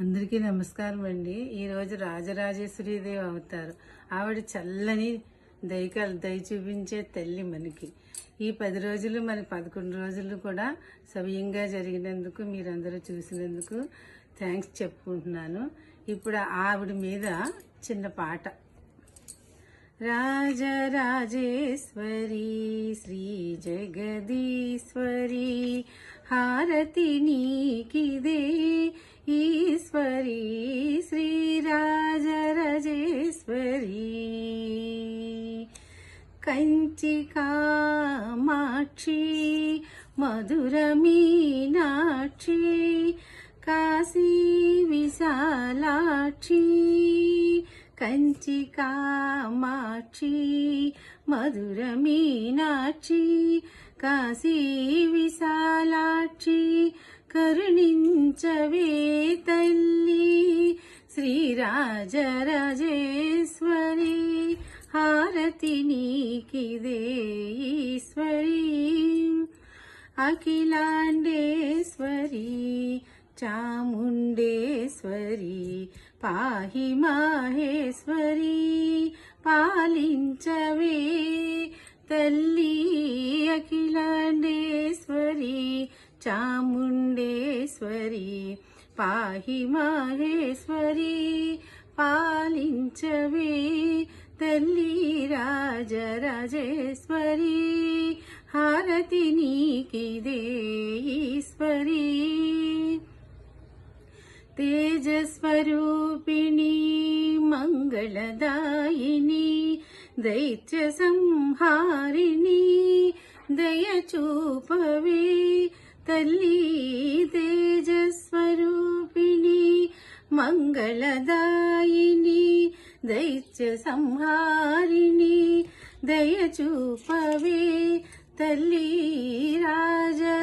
అందరికీ నమస్కారం అండి. ఈరోజు రాజరాజేశ్వరీదేవి అవతారు. ఆవిడ చల్లని దయ చూపించే తల్లి. మనకి ఈ 10 రోజులు మన 11 రోజులు కూడా సవ్యంగా జరిగినందుకు, మీరందరూ చూసినందుకు థ్యాంక్స్ చెప్పుకుంటున్నాను. ఇప్పుడు ఆవిడ మీద చిన్న పాట. రాజరాజేశ్వరి శ్రీ జగదీశ్వరి హారతి నీకిదే ఈశ్వరి శ్రీ రాజరాజేశ్వరి కంచి కామాక్షి మధుర మీనాక్షి కాశీ విశాలాక్షి కంచి కామాక్షి మధుర మీనాక్షి కాశీ విశాలాక్షి కరుణించవే తల్లి శ్రీ రాజరాజేశ్వరి హారతి నీకిదే ఈశ్వరి అఖిలాండేశ్వరి చాముండేశ్వరి పాహి మాహేశ్వరి పాలించవే తల్లి అఖిలాండేశ్వరి చాముండేశ్వరి పాహి మాహేశ్వరి పాలించవే తల్లి రాజరాజేశ్వరి హారతి నీకిదే ఈశ్వరి తేజస్వరూపిణి మంగళదాయిని దైత్య సంహారిణి దయ చూపవే తల్లి తేజస్వరూపిణి మంగళదాయిని దైత్య సంహారిణి దయ చూపవే తల్లి రాజరాజేశ్వరి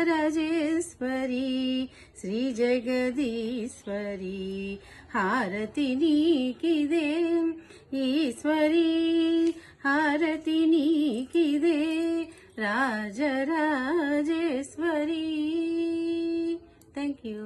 శ్రీ జగదీశ్వరి హారతి నీకిదే ఈశ్వరి హారతి నీకిదే రాజరాజేశ్వరి. Thank you.